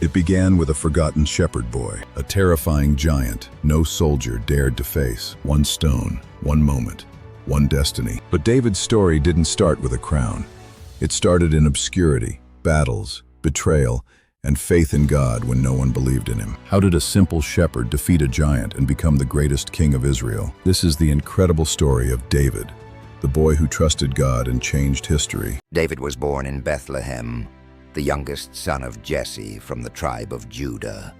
It began with a forgotten shepherd boy, a terrifying giant no soldier dared to face. One stone, one moment, one destiny. But David's story didn't start with a crown. It started in obscurity, battles, betrayal, and faith in God when no one believed in him. How did a simple shepherd defeat a giant and become the greatest king of Israel? This is the incredible story of David, the boy who trusted God and changed history. David was born in Bethlehem, the youngest son of Jesse from the tribe of Judah,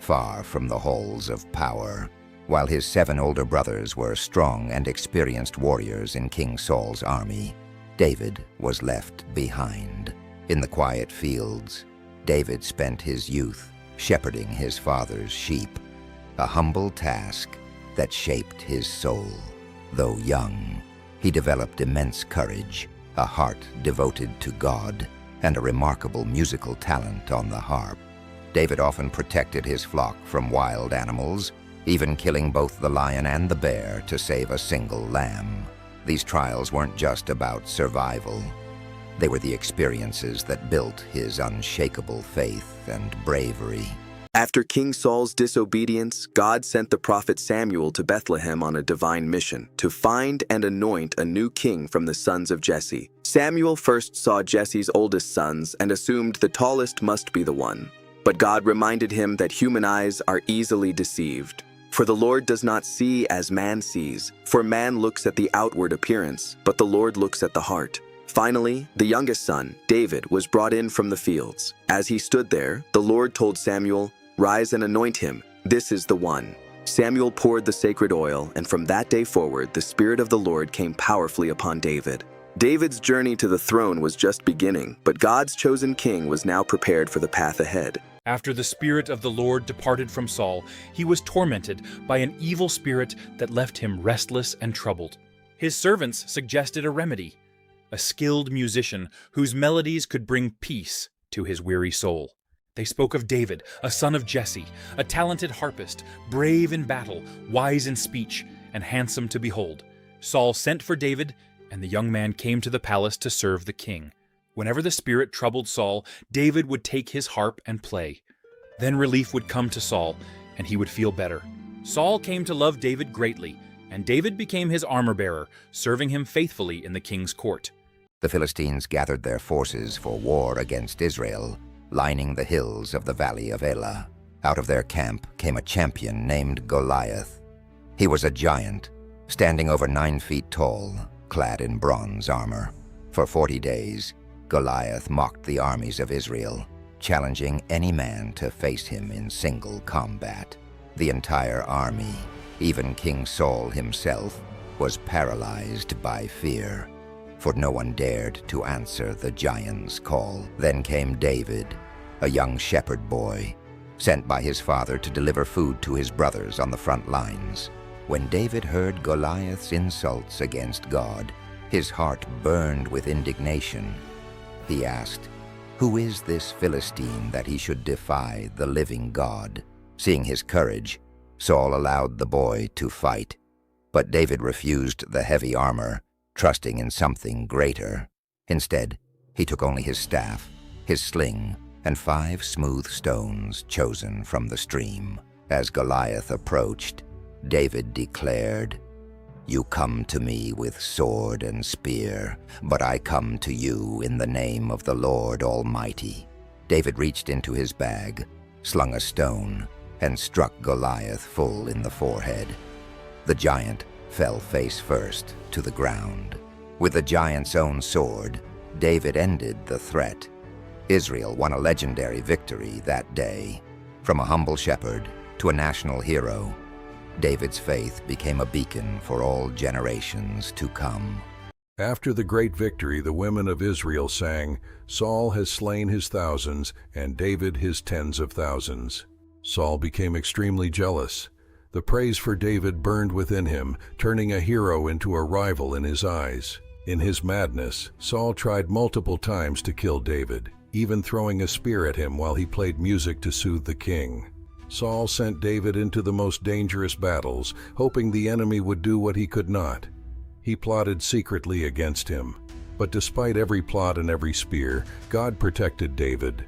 far from the halls of power. While his 7 older brothers were strong and experienced warriors in King Saul's army, David was left behind. In the quiet fields, David spent his youth shepherding his father's sheep, a humble task that shaped his soul. Though young, he developed immense courage, a heart devoted to God, and a remarkable musical talent on the harp. David often protected his flock from wild animals, even killing both the lion and the bear to save a single lamb. These trials weren't just about survival. They were the experiences that built his unshakable faith and bravery. After King Saul's disobedience, God sent the prophet Samuel to Bethlehem on a divine mission to find and anoint a new king from the sons of Jesse. Samuel first saw Jesse's oldest sons and assumed the tallest must be the one. But God reminded him that human eyes are easily deceived. For the Lord does not see as man sees, for man looks at the outward appearance, but the Lord looks at the heart. Finally, the youngest son, David, was brought in from the fields. As he stood there, the Lord told Samuel, "Rise and anoint him. This is the one." Samuel poured the sacred oil, and from that day forward, the Spirit of the Lord came powerfully upon David. David's journey to the throne was just beginning, but God's chosen king was now prepared for the path ahead. After the Spirit of the Lord departed from Saul, he was tormented by an evil spirit that left him restless and troubled. His servants suggested a remedy, a skilled musician whose melodies could bring peace to his weary soul. They spoke of David, a son of Jesse, a talented harpist, brave in battle, wise in speech, and handsome to behold. Saul sent for David, and the young man came to the palace to serve the king. Whenever the spirit troubled Saul, David would take his harp and play. Then relief would come to Saul, and he would feel better. Saul came to love David greatly, and David became his armor-bearer, serving him faithfully in the king's court. The Philistines gathered their forces for war against Israel, lining the hills of the valley of Elah. Out of their camp came a champion named Goliath. He was a giant, standing over 9 feet tall, clad in bronze armor. For 40 days, Goliath mocked the armies of Israel, challenging any man to face him in single combat. The entire army, even King Saul himself, was paralyzed by fear, for no one dared to answer the giant's call. Then came David, a young shepherd boy, sent by his father to deliver food to his brothers on the front lines. When David heard Goliath's insults against God, his heart burned with indignation. He asked, "Who is this Philistine that he should defy the living God?" Seeing his courage, Saul allowed the boy to fight. But David refused the heavy armor, trusting in something greater. Instead, he took only his staff, his sling, and 5 smooth stones chosen from the stream. As Goliath approached, David declared, "You come to me with sword and spear, but I come to you in the name of the Lord Almighty." David reached into his bag, slung a stone, and struck Goliath full in the forehead. The giant fell face first to the ground. With the giant's own sword, David ended the threat. Israel won a legendary victory that day. From a humble shepherd to a national hero, David's faith became a beacon for all generations to come. After the great victory, the women of Israel sang, "Saul has slain his thousands, and David his tens of thousands." Saul became extremely jealous. The praise for David burned within him, turning a hero into a rival in his eyes. In his madness, Saul tried multiple times to kill David, even throwing a spear at him while he played music to soothe the king. Saul sent David into the most dangerous battles, hoping the enemy would do what he could not. He plotted secretly against him. But despite every plot and every spear, God protected David.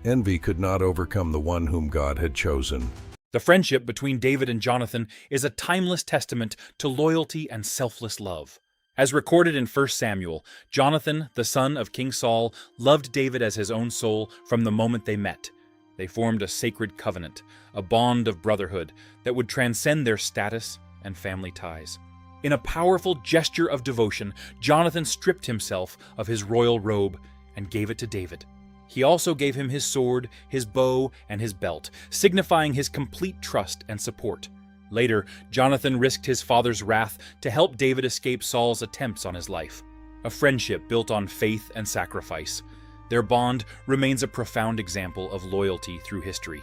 Envy could not overcome the one whom God had chosen. The friendship between David and Jonathan is a timeless testament to loyalty and selfless love. As recorded in 1 Samuel, Jonathan, the son of King Saul, loved David as his own soul from the moment they met. They formed a sacred covenant, a bond of brotherhood that would transcend their status and family ties. In a powerful gesture of devotion, Jonathan stripped himself of his royal robe and gave it to David. He also gave him his sword, his bow, and his belt, signifying his complete trust and support. Later, Jonathan risked his father's wrath to help David escape Saul's attempts on his life. A friendship built on faith and sacrifice. Their bond remains a profound example of loyalty through history.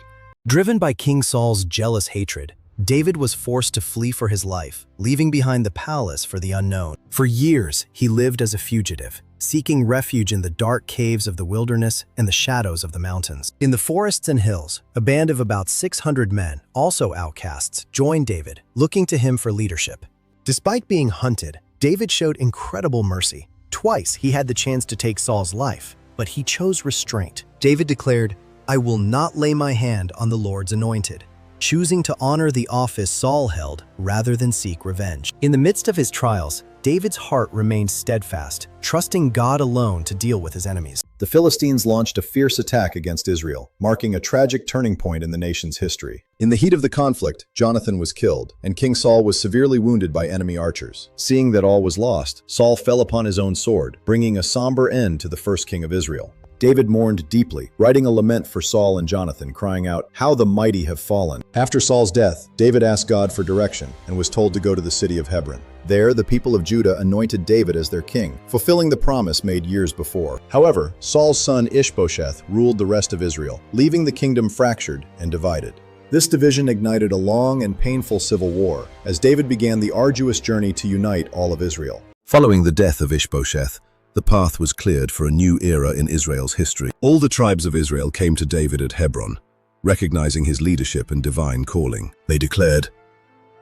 Driven by King Saul's jealous hatred, David was forced to flee for his life, leaving behind the palace for the unknown. For years, he lived as a fugitive, seeking refuge in the dark caves of the wilderness and the shadows of the mountains. In the forests and hills, a band of about 600 men, also outcasts, joined David, looking to him for leadership. Despite being hunted, David showed incredible mercy. Twice he had the chance to take Saul's life, but he chose restraint. David declared, "I will not lay my hand on the Lord's anointed," choosing to honor the office Saul held rather than seek revenge. In the midst of his trials, David's heart remained steadfast, trusting God alone to deal with his enemies. The Philistines launched a fierce attack against Israel, marking a tragic turning point in the nation's history. In the heat of the conflict, Jonathan was killed, and King Saul was severely wounded by enemy archers. Seeing that all was lost, Saul fell upon his own sword, bringing a somber end to the first king of Israel. David mourned deeply, writing a lament for Saul and Jonathan, crying out, "How the mighty have fallen." After Saul's death, David asked God for direction and was told to go to the city of Hebron. There, the people of Judah anointed David as their king, fulfilling the promise made years before. However, Saul's son Ishbosheth ruled the rest of Israel, leaving the kingdom fractured and divided. This division ignited a long and painful civil war, as David began the arduous journey to unite all of Israel. Following the death of Ishbosheth, the path was cleared for a new era in Israel's history. All the tribes of Israel came to David at Hebron, recognizing his leadership and divine calling. They declared,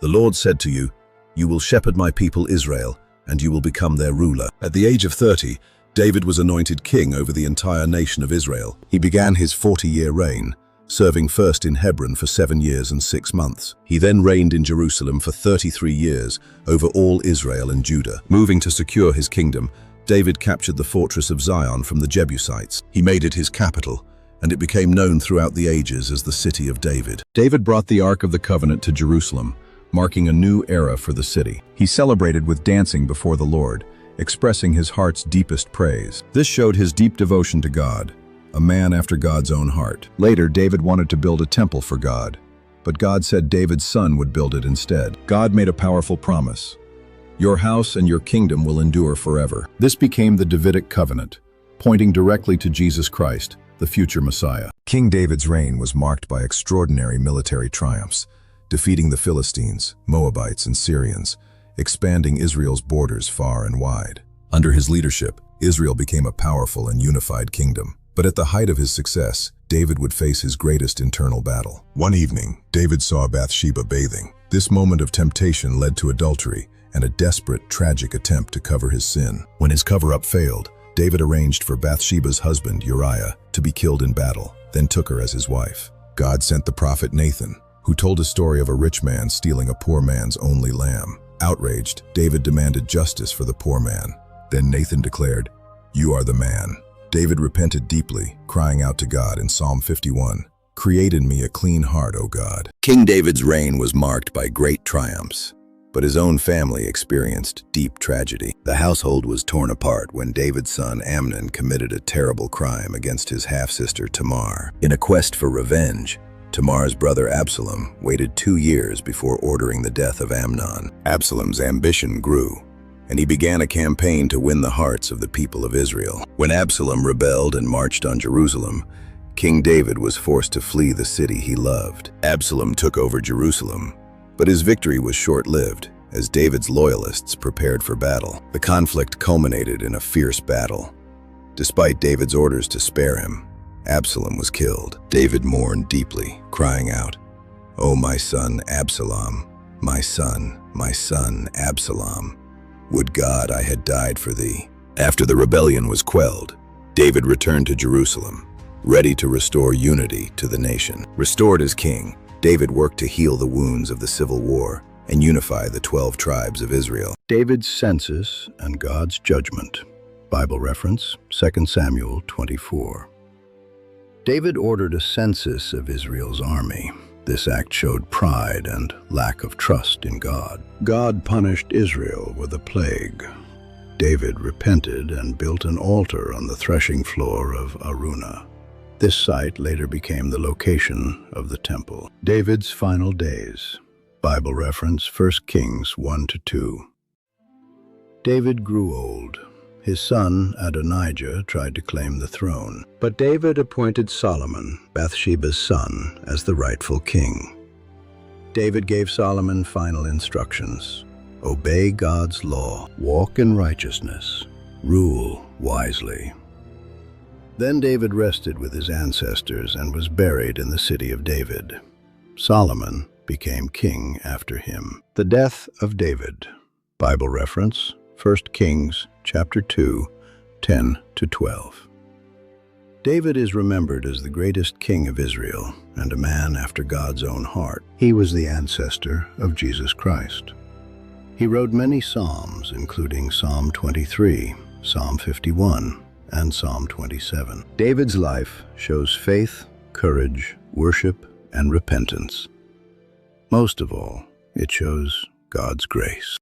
"The Lord said to you, 'You will shepherd my people Israel, and you will become their ruler.'" At the age of 30, David was anointed king over the entire nation of Israel. He began his 40-year reign, serving first in Hebron for 7 years and 6 months. He then reigned in Jerusalem for 33 years over all Israel and Judah. Moving to secure his kingdom, David captured the fortress of Zion from the Jebusites. He made it his capital, and it became known throughout the ages as the City of David. David brought the Ark of the Covenant to Jerusalem, marking a new era for the city. He celebrated with dancing before the Lord, expressing his heart's deepest praise. This showed his deep devotion to God, a man after God's own heart. Later, David wanted to build a temple for God, but God said David's son would build it instead. God made a powerful promise. "Your house and your kingdom will endure forever." This became the Davidic covenant, pointing directly to Jesus Christ, the future Messiah. King David's reign was marked by extraordinary military triumphs, defeating the Philistines, Moabites, and Syrians, expanding Israel's borders far and wide. Under his leadership, Israel became a powerful and unified kingdom. But at the height of his success, David would face his greatest internal battle. One evening, David saw Bathsheba bathing. This moment of temptation led to adultery and a desperate, tragic attempt to cover his sin. When his cover-up failed, David arranged for Bathsheba's husband, Uriah, to be killed in battle, then took her as his wife. God sent the prophet Nathan, who told a story of a rich man stealing a poor man's only lamb. Outraged, David demanded justice for the poor man. Then Nathan declared, "You are the man." David repented deeply, crying out to God in Psalm 51, "Create in me a clean heart, O God." King David's reign was marked by great triumphs, but his own family experienced deep tragedy. The household was torn apart when David's son Amnon committed a terrible crime against his half-sister Tamar. In a quest for revenge, Tamar's brother Absalom waited 2 years before ordering the death of Amnon. Absalom's ambition grew, and he began a campaign to win the hearts of the people of Israel. When Absalom rebelled and marched on Jerusalem, King David was forced to flee the city he loved. Absalom took over Jerusalem, but his victory was short-lived as David's loyalists prepared for battle. The conflict culminated in a fierce battle. Despite David's orders to spare him, Absalom was killed. David mourned deeply, crying out, "O my son Absalom, my son, Absalom. Would God I had died for thee." After the rebellion was quelled, David returned to Jerusalem, ready to restore unity to the nation. Restored as king, David worked to heal the wounds of the civil war and unify the 12 tribes of Israel. David's census and God's judgment. Bible reference, 2 Samuel 24. David ordered a census of Israel's army. This act showed pride and lack of trust in God. God punished Israel with a plague. David repented and built an altar on the threshing floor of Araunah. This site later became the location of the temple. David's final days. Bible reference, 1 Kings 1-2. David grew old. His son, Adonijah, tried to claim the throne, but David appointed Solomon, Bathsheba's son, as the rightful king. David gave Solomon final instructions. Obey God's law, walk in righteousness, rule wisely. Then David rested with his ancestors and was buried in the city of David. Solomon became king after him. The death of David. Bible reference, 1 Kings chapter 2, 10-12. David is remembered as the greatest king of Israel and a man after God's own heart. He was the ancestor of Jesus Christ. He wrote many psalms, including Psalm 23, Psalm 51, and Psalm 27. David's life shows faith, courage, worship, and repentance. Most of all, it shows God's grace.